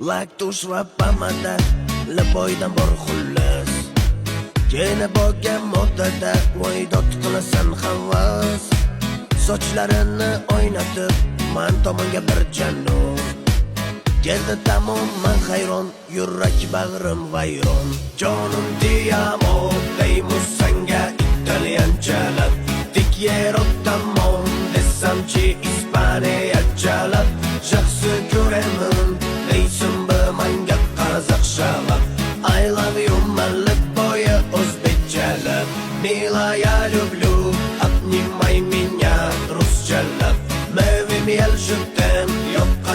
Laktush va pomada Laboydan bor xullas Kena bo'lgan moddada Voydod qilasan havas Sochlarini o'ynatib Man tomonga bir jannat Keldi tamoman hayron Yurak bag'rim vayron Jonim tiyamo Deymiz sanga italyanchalab Tik quiero tamon Desamchi ispaniyachalab Жақсы ko'raman Deysin manga qarzaq shalab I love you malib boya o'zbekchalab Mila я люблю Обнимай меня русчалab Mövim yel jutem Yo'qqa